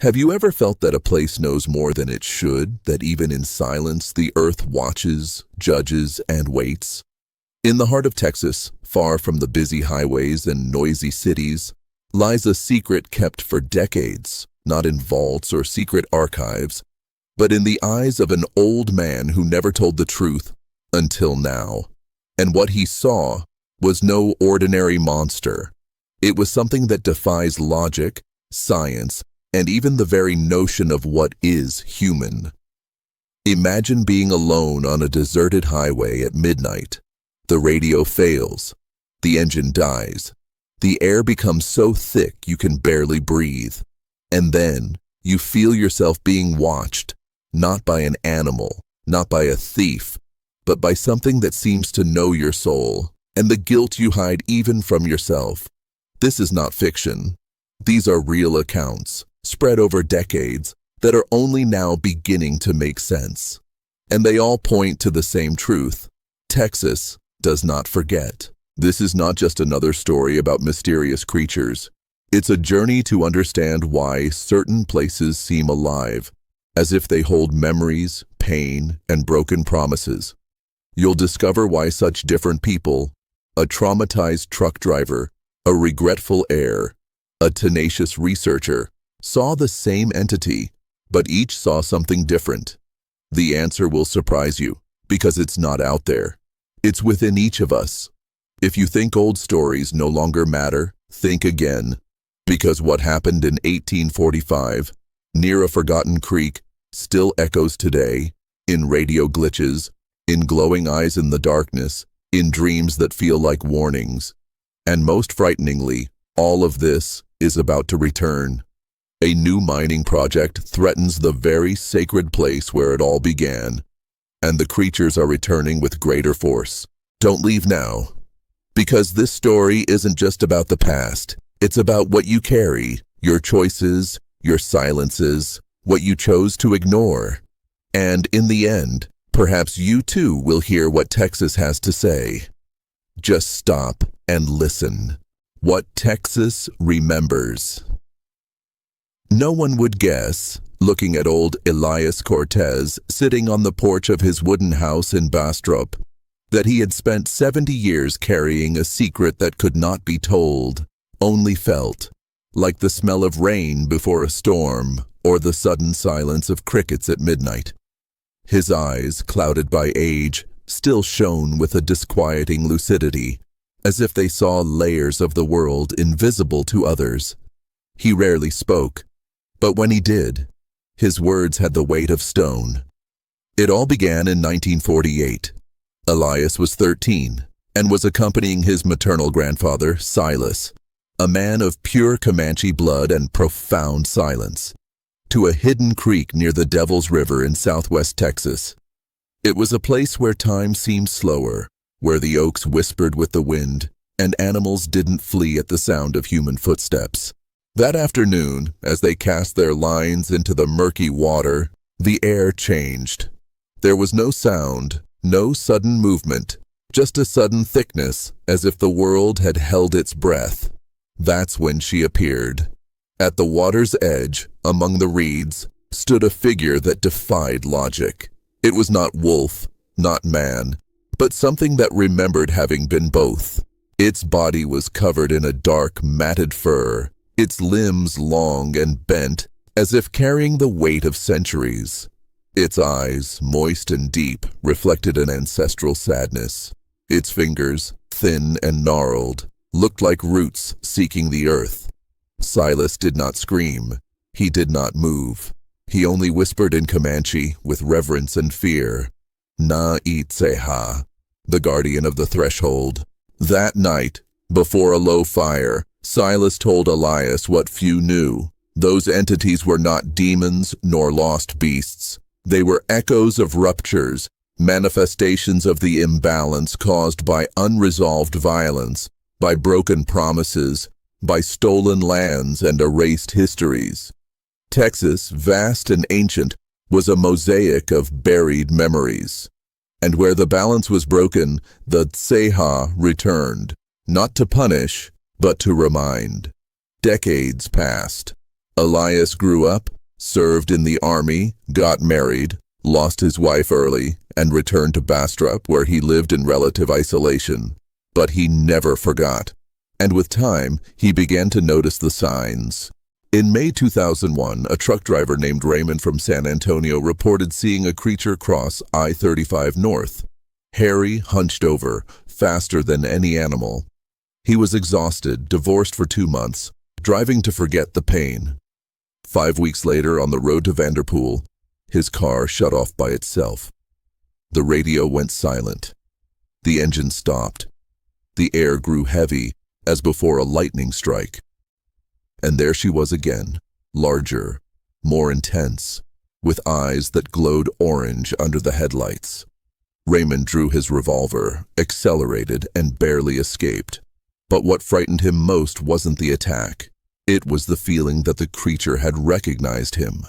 Have you ever felt that a place knows more than it should, that even in silence the earth watches, judges, and waits? In the heart of Texas, far from the busy highways and noisy cities, lies a secret kept for decades, not in vaults or secret archives, but in the eyes of an old man who never told the truth until now. And what he saw was no ordinary monster. It was something that defies logic, science, and even the very notion of what is human. Imagine being alone on a deserted highway at midnight. The radio fails. The engine dies. The air becomes so thick you can barely breathe. And then you feel yourself being watched, not by an animal, not by a thief, but by something that seems to know your soul and the guilt you hide even from yourself. This is not fiction. These are real accounts, spread over decades, that are only now beginning to make sense. And they all point to the same truth. Texas does not forget. This is not just another story about mysterious creatures. It's a journey to understand why certain places seem alive, as if they hold memories, pain, and broken promises. You'll discover why such different people, a traumatized truck driver, a regretful heir, a tenacious researcher, saw the same entity, but each saw something different. The answer will surprise you, because it's not out there. It's within each of us. If you think old stories no longer matter, think again. Because what happened in 1845, near a forgotten creek, still echoes today, in radio glitches, in glowing eyes in the darkness, in dreams that feel like warnings. And most frighteningly, all of this is about to return. A new mining project threatens the very sacred place where it all began, and the creatures are returning with greater force. Don't leave now, because this story isn't just about the past. It's about what you carry, your choices, your silences, what you chose to ignore. And in the end, perhaps you too will hear what Texas has to say. Just stop and listen. What Texas remembers. No one would guess, looking at old Elias Cortez sitting on the porch of his wooden house in Bastrop, that he had spent 70 years carrying a secret that could not be told, only felt, like the smell of rain before a storm or the sudden silence of crickets at midnight. His eyes, clouded by age, still shone with a disquieting lucidity, as if they saw layers of the world invisible to others. He rarely spoke, but when he did, his words had the weight of stone. It all began in 1948. Elias was 13 and was accompanying his maternal grandfather, Silas, a man of pure Comanche blood and profound silence, to a hidden creek near the Devil's River in southwest Texas. It was a place where time seemed slower, where the oaks whispered with the wind, and animals didn't flee at the sound of human footsteps. That afternoon, as they cast their lines into the murky water, the air changed. There was no sound, no sudden movement, just a sudden thickness, as if the world had held its breath. That's when she appeared. At the water's edge, among the reeds, stood a figure that defied logic. It was not wolf, not man, but something that remembered having been both. Its body was covered in a dark, matted fur, its limbs long and bent, as if carrying the weight of centuries. Its eyes, moist and deep, reflected an ancestral sadness. Its fingers, thin and gnarled, looked like roots seeking the earth. Silas did not scream. He did not move. He only whispered in Comanche with reverence and fear, "Na i Tséhá," the guardian of the threshold. That night, before a low fire, Silas told Elias what few knew. Those entities were not demons nor lost beasts. They were echoes of ruptures, manifestations of the imbalance caused by unresolved violence, by broken promises, by stolen lands and erased histories. Texas, vast and ancient, was a mosaic of buried memories. And where the balance was broken, the Tséhá returned, not to punish, but to remind. Decades passed. Elias grew up, served in the army, got married, lost his wife early, and returned to Bastrop where he lived in relative isolation. But he never forgot. And with time, he began to notice the signs. In May 2001, a truck driver named Raymond from San Antonio reported seeing a creature cross I-35 North. Hairy, hunched over, faster than any animal. He was exhausted, divorced for 2 months, driving to forget the pain. 5 weeks later, on the road to Vanderpool, his car shut off by itself. The radio went silent. The engine stopped. The air grew heavy, as before a lightning strike. And there she was again, larger, more intense, with eyes that glowed orange under the headlights. Raymond drew his revolver, accelerated, and barely escaped. But what frightened him most wasn't the attack. It was the feeling that the creature had recognized him.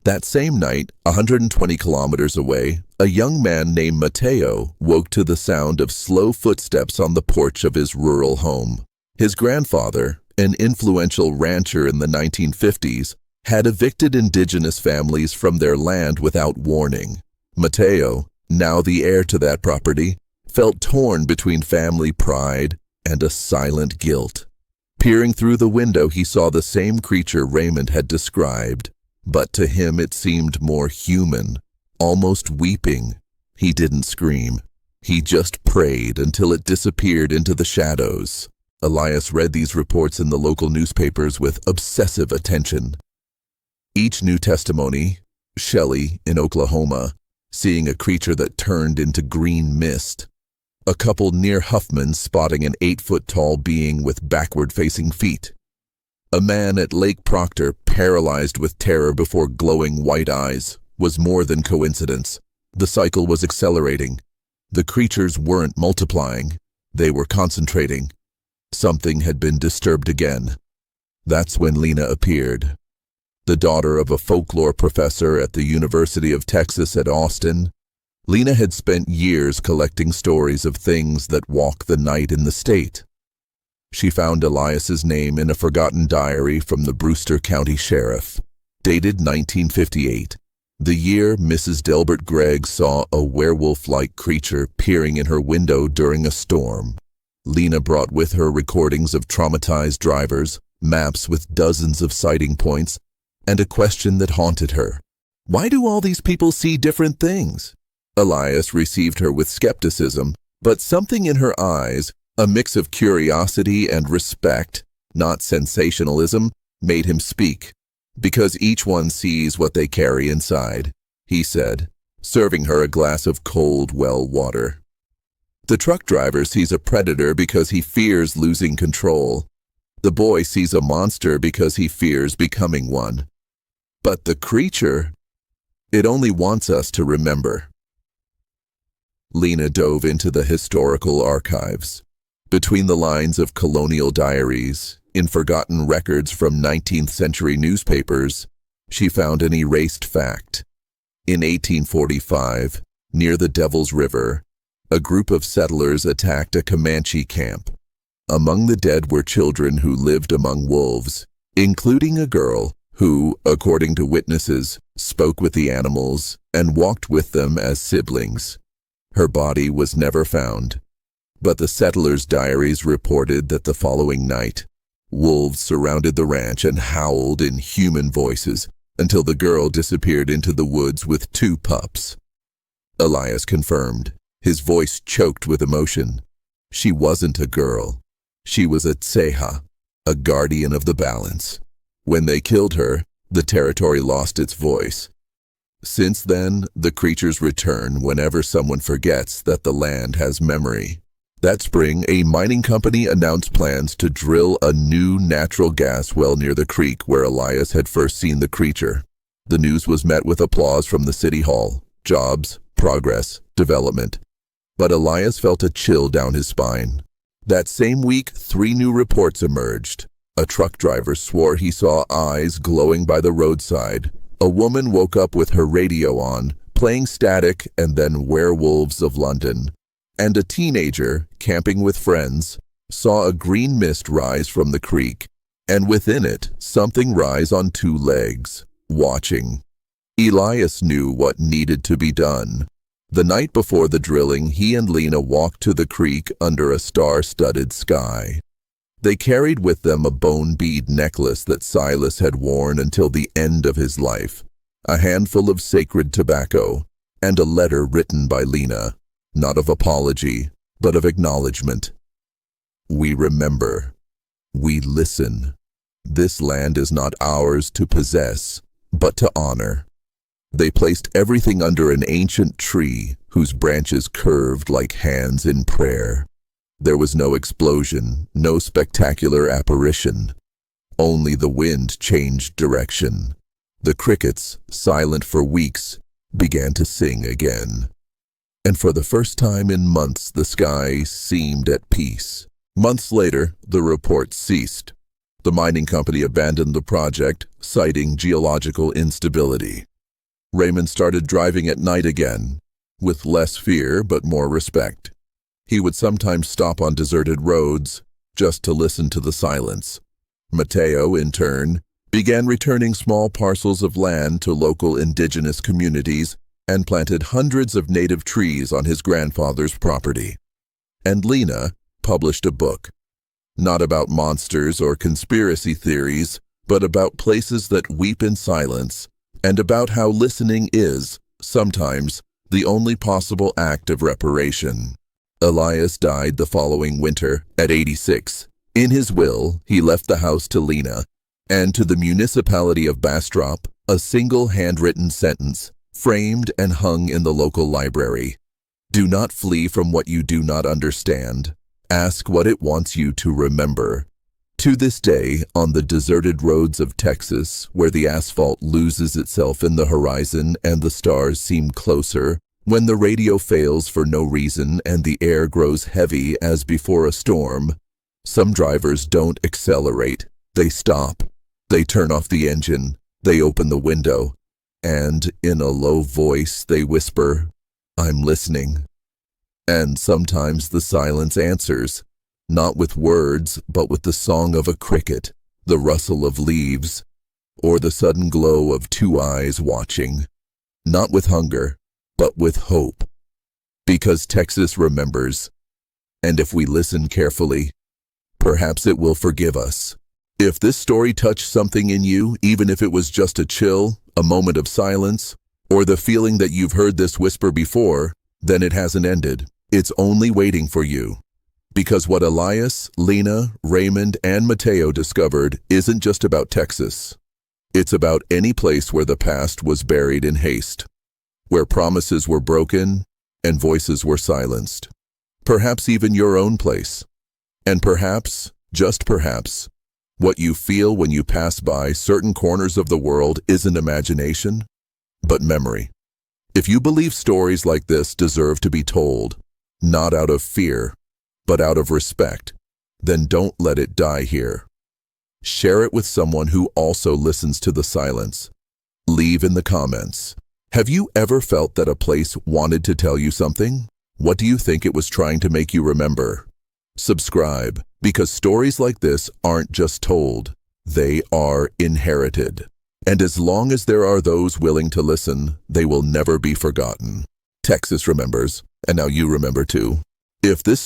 That same night, 120 kilometers away, a young man named Mateo woke to the sound of slow footsteps on the porch of his rural home. His grandfather, an influential rancher in the 1950s, had evicted indigenous families from their land without warning. Mateo, now the heir to that property, felt torn between family pride and a silent guilt. Peering through the window, he saw the same creature Raymond had described, but to him it seemed more human, almost weeping. He didn't scream. He just prayed until it disappeared into the shadows. Elias read these reports in the local newspapers with obsessive attention. Each new testimony, Shelley in Oklahoma, seeing a creature that turned into green mist. A couple near Huffman spotting an 8-foot-tall being with backward-facing feet. A man at Lake Proctor paralyzed with terror before glowing white eyes was more than coincidence. The cycle was accelerating. The creatures weren't multiplying. They were concentrating. Something had been disturbed again. That's when Lena appeared. The daughter of a folklore professor at the University of Texas at Austin, Lena had spent years collecting stories of things that walk the night in the state. She found Elias's name in a forgotten diary from the Brewster County Sheriff, dated 1958, the year Mrs. Delbert Gregg saw a werewolf-like creature peering in her window during a storm. Lena brought with her recordings of traumatized drivers, maps with dozens of sighting points, and a question that haunted her. Why do all these people see different things? Elias received her with skepticism, but something in her eyes, a mix of curiosity and respect, not sensationalism, made him speak. Because each one sees what they carry inside, he said, serving her a glass of cold well water. The truck driver sees a predator because he fears losing control. The boy sees a monster because he fears becoming one. But the creature, it only wants us to remember. Lena dove into the historical archives. Between the lines of colonial diaries, in forgotten records from 19th century newspapers, she found an erased fact. In 1845, near the Devil's River, a group of settlers attacked a Comanche camp. Among the dead were children who lived among wolves, including a girl who, according to witnesses, spoke with the animals and walked with them as siblings. Her body was never found, but the settlers' diaries reported that the following night, wolves surrounded the ranch and howled in human voices until the girl disappeared into the woods with 2 pups. Elias confirmed, his voice choked with emotion. She wasn't a girl. She was a Tséhá, a guardian of the balance. When they killed her, the territory lost its voice. Since then, the creatures return whenever someone forgets that the land has memory. That spring, a mining company announced plans to drill a new natural gas well near the creek where Elias had first seen the creature. The news was met with applause from the city hall. Jobs, progress, development. But Elias felt a chill down his spine. That same week, 3 new reports emerged. A truck driver swore he saw eyes glowing by the roadside. A woman woke up with her radio on, playing Static and then Werewolves of London. And a teenager, camping with friends, saw a green mist rise from the creek, and within it, something rise on 2 legs. watching. Elias knew what needed to be done. The night before the drilling, he and Lena walked to the creek under a star-studded sky. They carried with them a bone bead necklace that Silas had worn until the end of his life, a handful of sacred tobacco, and a letter written by Lena, not of apology, but of acknowledgement. We remember. We listen. This land is not ours to possess, but to honor. They placed everything under an ancient tree whose branches curved like hands in prayer. There was no explosion, no spectacular apparition. Only the wind changed direction. The crickets, silent for weeks, began to sing again. And for the first time in months, the sky seemed at peace. Months later, the report ceased. The mining company abandoned the project, citing geological instability. Raymond started driving at night again, with less fear but more respect. He would sometimes stop on deserted roads just to listen to the silence. Mateo, in turn, began returning small parcels of land to local indigenous communities and planted hundreds of native trees on his grandfather's property. And Lena published a book, not about monsters or conspiracy theories, but about places that weep in silence, and about how listening is, sometimes, the only possible act of reparation. Elias died the following winter, at 86. In his will, he left the house to Lena, and to the municipality of Bastrop, a single handwritten sentence, framed and hung in the local library. Do not flee from what you do not understand. Ask what it wants you to remember. To this day, on the deserted roads of Texas, where the asphalt loses itself in the horizon and the stars seem closer, when the radio fails for no reason and the air grows heavy as before a storm, some drivers don't accelerate. They stop. They turn off the engine. They open the window. And in a low voice, they whisper, "I'm listening." And sometimes the silence answers, not with words, but with the song of a cricket, the rustle of leaves, or the sudden glow of two eyes watching, not with hunger, but with hope. Because Texas remembers, and if we listen carefully, perhaps it will forgive us. If this story touched something in you, even if it was just a chill, a moment of silence, or the feeling that you've heard this whisper before, then it hasn't ended. It's only waiting for you. Because what Elias, Lena, Raymond, and Mateo discovered isn't just about Texas. It's about any place where the past was buried in haste, where promises were broken and voices were silenced. Perhaps even your own place. And perhaps, just perhaps, what you feel when you pass by certain corners of the world isn't imagination, but memory. If you believe stories like this deserve to be told, not out of fear, but out of respect, then don't let it die here. Share it with someone who also listens to the silence. Leave in the comments. Have you ever felt that a place wanted to tell you something? What do you think it was trying to make you remember? Subscribe, because stories like this aren't just told, they are inherited. And as long as there are those willing to listen, they will never be forgotten. Texas remembers, and now you remember too. If this